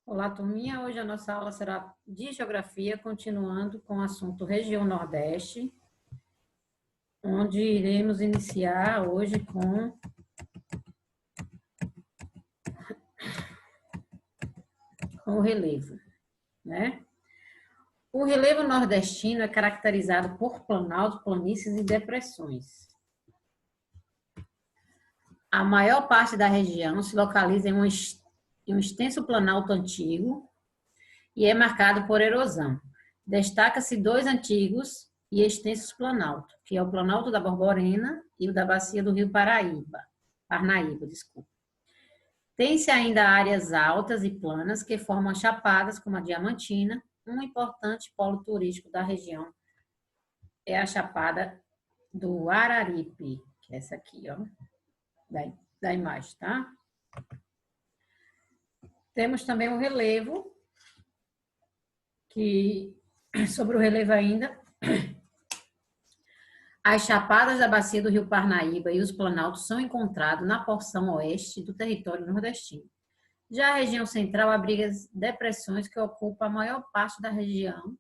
Olá, turminha. Hoje a nossa aula será de Geografia, continuando com o assunto Região Nordeste, onde iremos iniciar hoje com o relevo, né? O relevo nordestino é caracterizado por planaltos, planícies e depressões. A maior parte da região se localiza em um extenso planalto antigo e é marcado por erosão. Destaca-se dois antigos e extensos planaltos, que é o Planalto da Borborema e o da Bacia do Rio Parnaíba, desculpa. Tem-se ainda áreas altas e planas que formam chapadas, como a Diamantina. Um importante polo turístico da região é a Chapada do Araripe, que é essa aqui, ó, da imagem, tá? Temos também o relevo, que sobre o relevo ainda, as chapadas da bacia do Rio Parnaíba e os planaltos são encontrados na porção oeste do território nordestino. Já a região central abriga depressões que ocupam a maior parte da região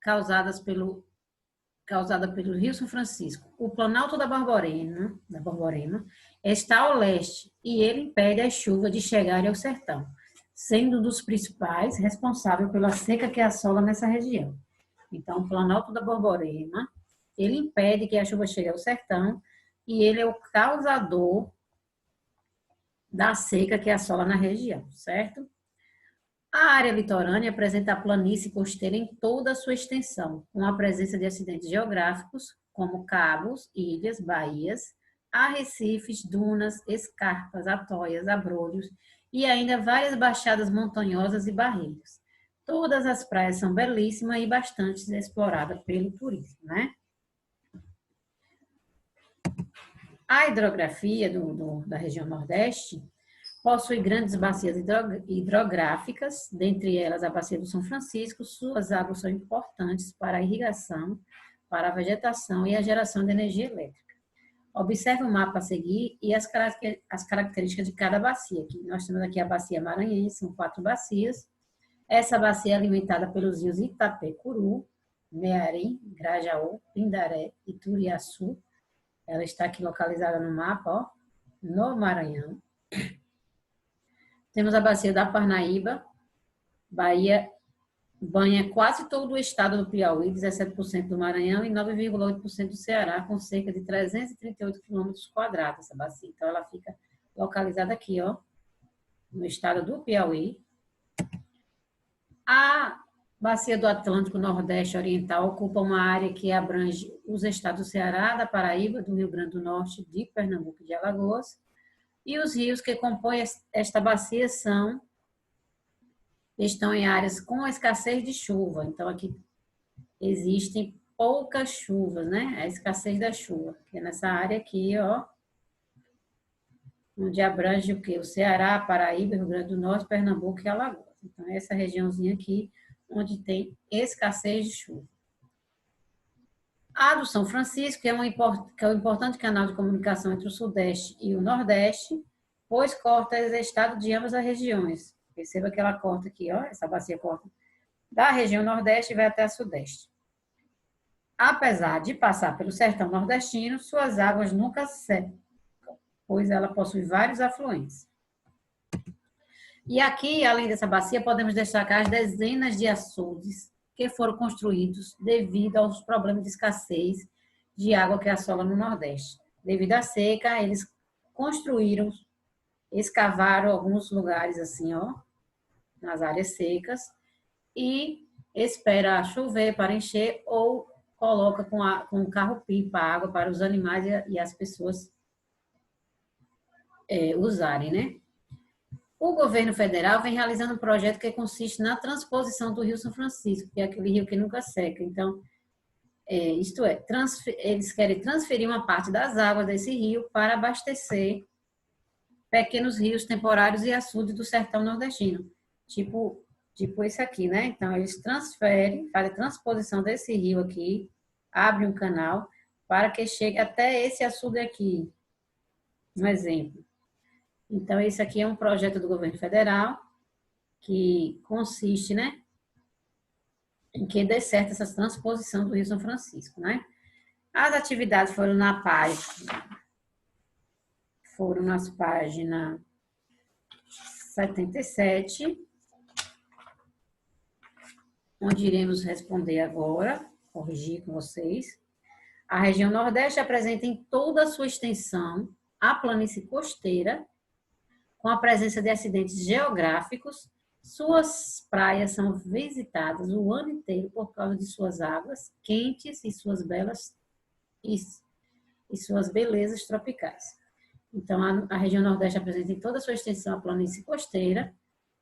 causada pelo Rio São Francisco. O Planalto da Borborema está ao leste e ele impede as chuvas de chegarem ao sertão, sendo um dos principais responsáveis pela seca que assola nessa região. Então, o Planalto da Borborema, ele impede que a chuva chegue ao sertão e ele é o causador da seca que assola na região, certo? A área litorânea apresenta a planície costeira em toda a sua extensão, com a presença de acidentes geográficos, como cabos, ilhas, baías, arrecifes, dunas, escarpas, atolhas, abrolhos e ainda várias baixadas montanhosas e barreiras. Todas as praias são belíssimas e bastante exploradas pelo turismo, né? A hidrografia da região Nordeste possui grandes bacias hidrográficas, dentre elas a Bacia do São Francisco. Suas águas são importantes para a irrigação, para a vegetação e a geração de energia elétrica. Observe o mapa a seguir e as características de cada bacia. Aqui, nós temos aqui a Bacia Maranhense, são 4 bacias. Essa bacia é alimentada pelos rios Itapecuru, Mearim, Grajaú, Pindaré e Turiaçu. Ela está aqui localizada no mapa, ó, no Maranhão. Temos a bacia da Parnaíba, Bahia banha quase todo o estado do Piauí, 17% do Maranhão e 9,8% do Ceará, com cerca de 338 quilômetros quadrados essa bacia. Então, ela fica localizada aqui, ó, no estado do Piauí. A bacia do Atlântico Nordeste Oriental ocupa uma área que abrange os estados do Ceará, da Paraíba, do Rio Grande do Norte, de Pernambuco e de Alagoas. E os rios que compõem esta bacia estão em áreas com escassez de chuva. Então, aqui existem poucas chuvas, né? A escassez da chuva, que é nessa área aqui, ó, onde abrange o quê? O Ceará, Paraíba, Rio Grande do Norte, Pernambuco e Alagoas. Então, é essa regiãozinha aqui, onde tem escassez de chuva. A do São Francisco, que é um importante canal de comunicação entre o Sudeste e o Nordeste, pois corta os estados de ambas as regiões. Perceba que ela corta aqui, ó, essa bacia corta da região Nordeste e vai até a Sudeste. Apesar de passar pelo sertão nordestino, suas águas nunca secam, pois ela possui vários afluentes. E aqui, além dessa bacia, podemos destacar as dezenas de açudes que foram construídos devido aos problemas de escassez de água que assola no Nordeste. Devido à seca, eles escavaram alguns lugares assim, ó, nas áreas secas, e espera chover para encher ou coloca com um carro-pipa água para os animais e as pessoas usarem, né? O governo federal vem realizando um projeto que consiste na transposição do Rio São Francisco, que é aquele rio que nunca seca. Então, isto é, eles querem transferir uma parte das águas desse rio para abastecer pequenos rios temporários e açudes do sertão nordestino. Tipo esse aqui, né? Então, eles fazem a transposição desse rio aqui, abrem um canal para que chegue até esse açude aqui. Um exemplo. Então, esse aqui é um projeto do governo federal que consiste, né, em que dê certo essa transposição do Rio São Francisco, né? As atividades foram nas páginas 77, onde iremos responder agora, corrigir com vocês. A região Nordeste apresenta em toda a sua extensão a planície costeira, com a presença de acidentes geográficos. Suas praias são visitadas o ano inteiro por causa de suas águas quentes e suas belezas tropicais. Então, a região Nordeste apresenta em toda a sua extensão a planície costeira,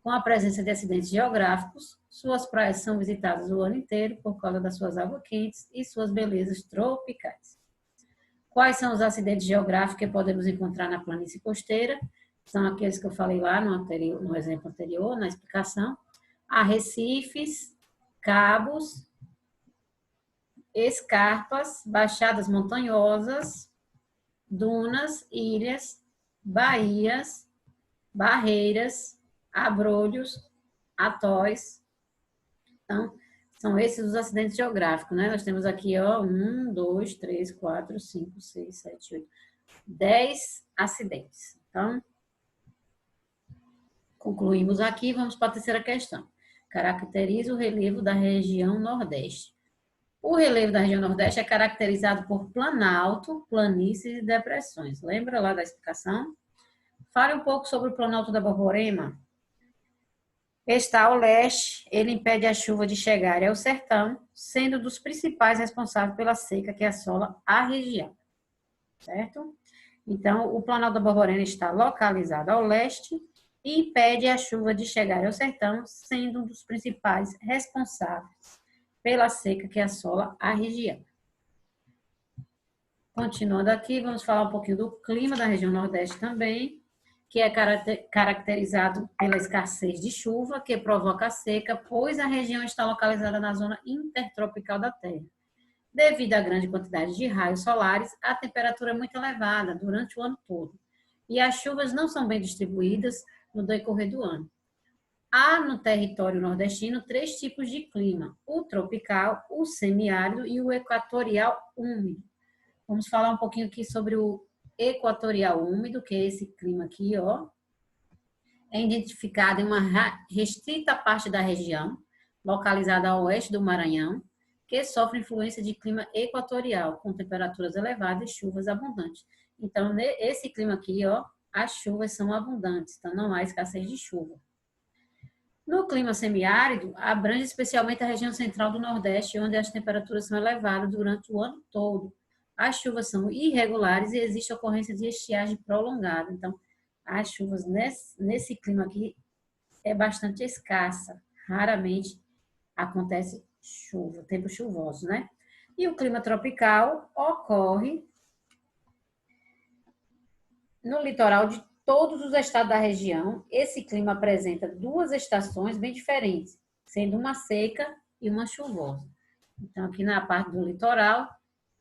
com a presença de acidentes geográficos. Suas praias são visitadas o ano inteiro por causa das suas águas quentes e suas belezas tropicais. Quais são os acidentes geográficos que podemos encontrar na planície costeira? São aqueles que eu falei lá no exemplo anterior, na explicação. Arrecifes, cabos, escarpas, baixadas montanhosas, dunas, ilhas, baías, barreiras, abrolhos, atóis. Então, são esses os acidentes geográficos, né? Nós temos aqui, ó, 1, 2, 3, 4, 5, 6, 7, 8, 10 acidentes. Então, concluímos aqui, vamos para a terceira questão. Caracteriza o relevo da região Nordeste. O relevo da região Nordeste é caracterizado por planalto, planícies e depressões. Lembra lá da explicação? Fale um pouco sobre o Planalto da Borborema. Está ao leste, ele impede a chuva de chegar ao sertão, sendo dos principais responsáveis pela seca que assola a região. Certo? Então, o Planalto da Borborema está localizado ao leste e impede a chuva de chegar ao sertão, sendo um dos principais responsáveis pela seca que assola a região. Continuando aqui, vamos falar um pouquinho do clima da região Nordeste também, que é caracterizado pela escassez de chuva, que provoca a seca, pois a região está localizada na zona intertropical da Terra. Devido à grande quantidade de raios solares, a temperatura é muito elevada durante o ano todo, e as chuvas não são bem distribuídas no decorrer do ano. Há no território nordestino 3 tipos de clima: o tropical, o semiárido e o equatorial úmido. Vamos falar um pouquinho aqui sobre o equatorial úmido, que é esse clima aqui, ó. É identificado em uma restrita parte da região, localizada ao oeste do Maranhão, que sofre influência de clima equatorial, com temperaturas elevadas e chuvas abundantes. Então, esse clima aqui, ó, as chuvas são abundantes, então não há escassez de chuva. No clima semiárido, abrange especialmente a região central do Nordeste, onde as temperaturas são elevadas durante o ano todo. As chuvas são irregulares e existe ocorrência de estiagem prolongada. Então, as chuvas nesse clima aqui é bastante escassa. Raramente acontece chuva, tempo chuvoso, né? E o clima tropical ocorre no litoral de todos os estados da região. Esse clima apresenta 2 estações bem diferentes, sendo uma seca e uma chuvosa. Então, aqui na parte do litoral,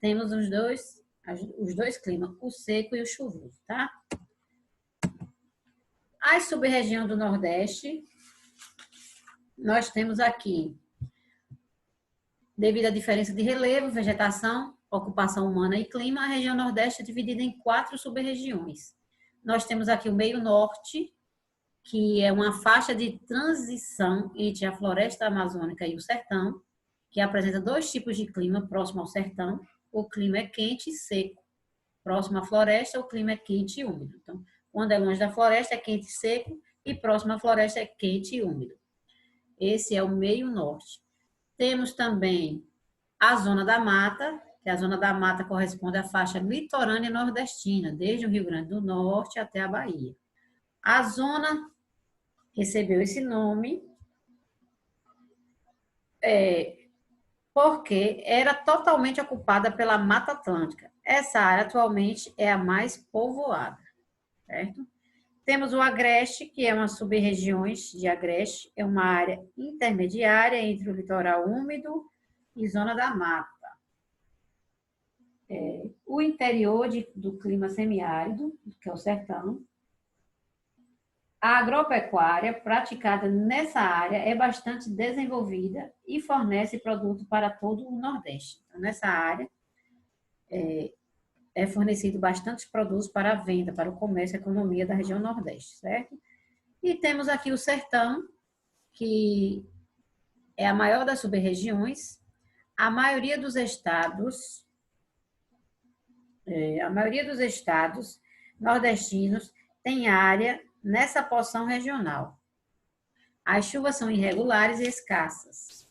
temos os dois climas, o seco e o chuvoso, tá? A sub-região do Nordeste, nós temos aqui, devido à diferença de relevo, vegetação, ocupação humana e clima, a região Nordeste é dividida em 4 sub-regiões. Nós temos aqui o meio norte, que é uma faixa de transição entre a floresta amazônica e o sertão, que apresenta 2 tipos de clima próximo ao sertão. O clima é quente e seco. Próximo à floresta, o clima é quente e úmido. Então, quando é longe da floresta, é quente e seco, e próximo à floresta é quente e úmido. Esse é o meio norte. Temos também a zona da mata, que a zona da mata corresponde à faixa litorânea nordestina, desde o Rio Grande do Norte até a Bahia. A zona recebeu esse nome porque era totalmente ocupada pela Mata Atlântica. Essa área atualmente é a mais povoada, certo? Temos o Agreste, que é uma sub-regiões de Agreste, é uma área intermediária entre o litoral úmido e zona da mata. O interior do clima semiárido, que é o sertão. A agropecuária praticada nessa área é bastante desenvolvida e fornece produto para todo o Nordeste. Então, nessa área, é fornecido bastante produtos para a venda, para o comércio e economia da região Nordeste, certo? E temos aqui o sertão, que é a maior das sub-regiões. A maioria dos estados nordestinos tem área nessa porção regional. As chuvas são irregulares e escassas.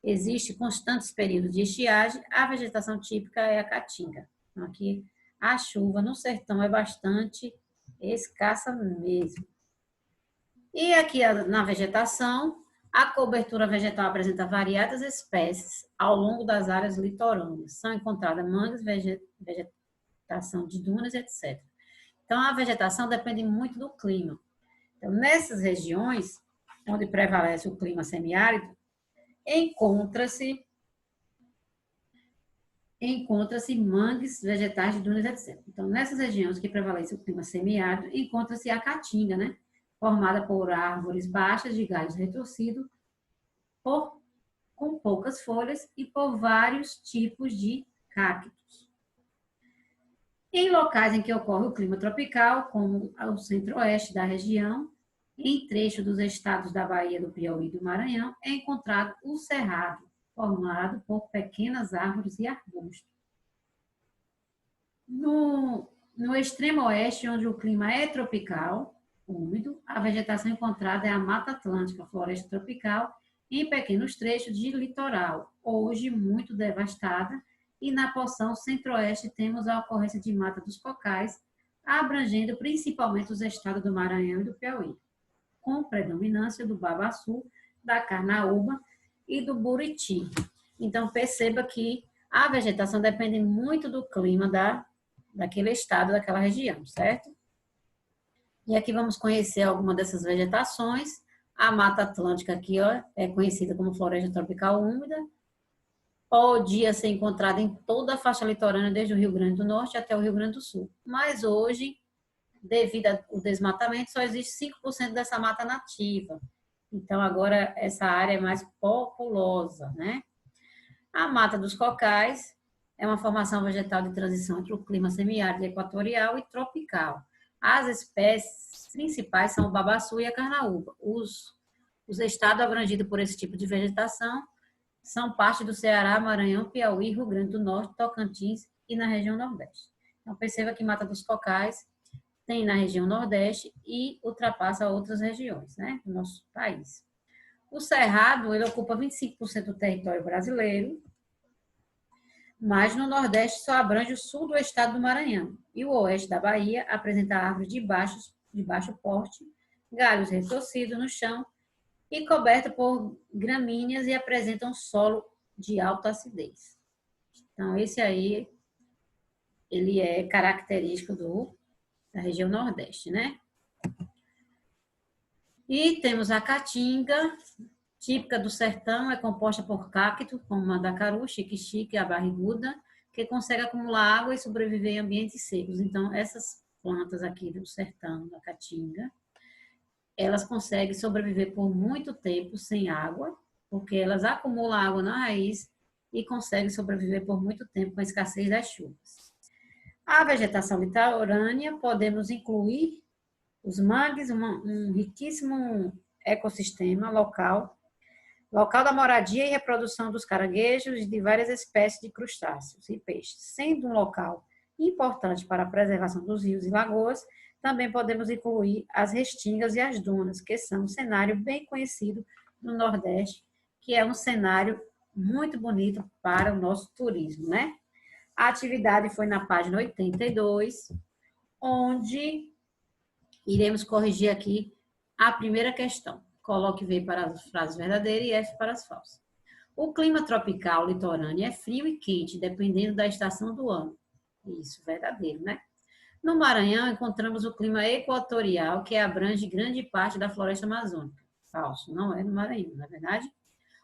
Existem constantes períodos de estiagem. A vegetação típica é a caatinga. Então, aqui a chuva no sertão é bastante escassa mesmo. E aqui na vegetação, a cobertura vegetal apresenta variadas espécies ao longo das áreas litorâneas. São encontradas mangues, vegetação de dunas, etc. Então, a vegetação depende muito do clima. Então, nessas regiões, onde prevalece o clima semiárido, encontra-se mangues, vegetais de dunas, etc. Então, nessas regiões que prevalece o clima semiárido, encontra-se a caatinga, né? Formada por árvores baixas de galhos retorcidos, com poucas folhas e por vários tipos de cactos. Em locais em que ocorre o clima tropical, como o centro-oeste da região, em trecho dos estados da Bahia, do Piauí e do Maranhão, é encontrado o cerrado, formado por pequenas árvores e arbustos. No extremo oeste, onde o clima é tropical, úmido, a vegetação encontrada é a Mata Atlântica, floresta tropical, em pequenos trechos de litoral, hoje muito devastada, e na porção centro-oeste temos a ocorrência de mata dos cocais, abrangendo principalmente os estados do Maranhão e do Piauí, com predominância do babaçu, da carnaúba e do buriti. Então, perceba que a vegetação depende muito do clima daquele estado, daquela região, certo? E aqui vamos conhecer alguma dessas vegetações. A Mata Atlântica aqui, ó, é conhecida como floresta tropical úmida. Podia ser encontrada em toda a faixa litorânea, desde o Rio Grande do Norte até o Rio Grande do Sul. Mas hoje, devido ao desmatamento, só existe 5% dessa mata nativa. Então, agora, essa área é mais populosa, né? A Mata dos Cocais é uma formação vegetal de transição entre o clima semiárido equatorial e tropical. As espécies principais são o babaçu e a carnaúba. Os estados abrangidos por esse tipo de vegetação são parte do Ceará, Maranhão, Piauí, Rio Grande do Norte, Tocantins e na região Nordeste. Então, perceba que Mata dos Cocais tem na região Nordeste e ultrapassa outras regiões, né, do nosso país. O Cerrado, ele ocupa 25% do território brasileiro, mas no Nordeste só abrange o sul do estado do Maranhão. E o oeste da Bahia apresenta árvores de baixo porte, galhos retorcidos no chão e coberta por gramíneas e apresenta um solo de alta acidez. Então, esse aí, ele é característico da região Nordeste, né? E temos a caatinga, típica do sertão, é composta por cacto, como mandacaru, xique-xique, a barriguda, que consegue acumular água e sobreviver em ambientes secos. Então, essas plantas aqui do sertão, da caatinga, elas conseguem sobreviver por muito tempo sem água, porque elas acumulam água na raiz e conseguem sobreviver por muito tempo com a escassez das chuvas. A vegetação litorânea, podemos incluir os mangues, um riquíssimo ecossistema local da moradia e reprodução dos caranguejos e de várias espécies de crustáceos e peixes. Sendo um local importante para a preservação dos rios e lagoas, também podemos incluir as restingas e as dunas, que são um cenário bem conhecido no Nordeste, que é um cenário muito bonito para o nosso turismo, né? A atividade foi na página 82, onde iremos corrigir aqui a primeira questão. Coloque V para as frases verdadeiras e F para as falsas. O clima tropical litorâneo é frio e quente, dependendo da estação do ano. Isso, verdadeiro, né? No Maranhão, encontramos o clima equatorial, que abrange grande parte da floresta amazônica. Falso, não é no Maranhão, na verdade.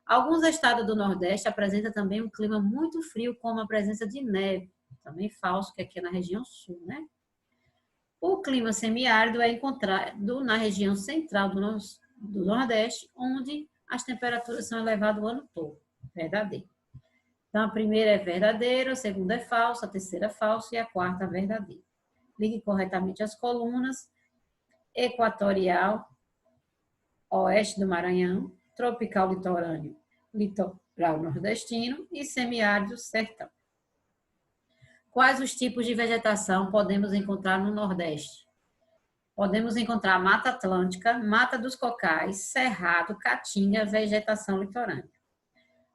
Alguns estados do Nordeste apresentam também um clima muito frio, como a presença de neve. Também falso, que aqui é na região sul, né? O clima semiárido é encontrado na região central do Nordeste, onde as temperaturas são elevadas o ano todo. Verdadeiro. Então, a primeira é verdadeira, a segunda é falsa, a terceira é falsa e a quarta é verdadeira. Ligue corretamente as colunas. Equatorial, oeste do Maranhão, tropical litorâneo, litoral nordestino e semiárido sertão. Quais os tipos de vegetação podemos encontrar no Nordeste? Podemos encontrar Mata Atlântica, Mata dos Cocais, Cerrado, Caatinga, vegetação litorânea.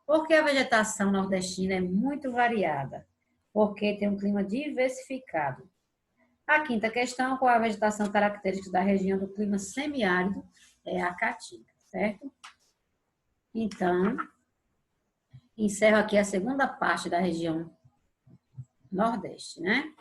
Por que a vegetação nordestina é muito variada? Porque tem um clima diversificado. A quinta questão, qual é a vegetação característica da região do clima semiárido? É a caatinga, certo? Então, encerro aqui a segunda parte da região Nordeste, né?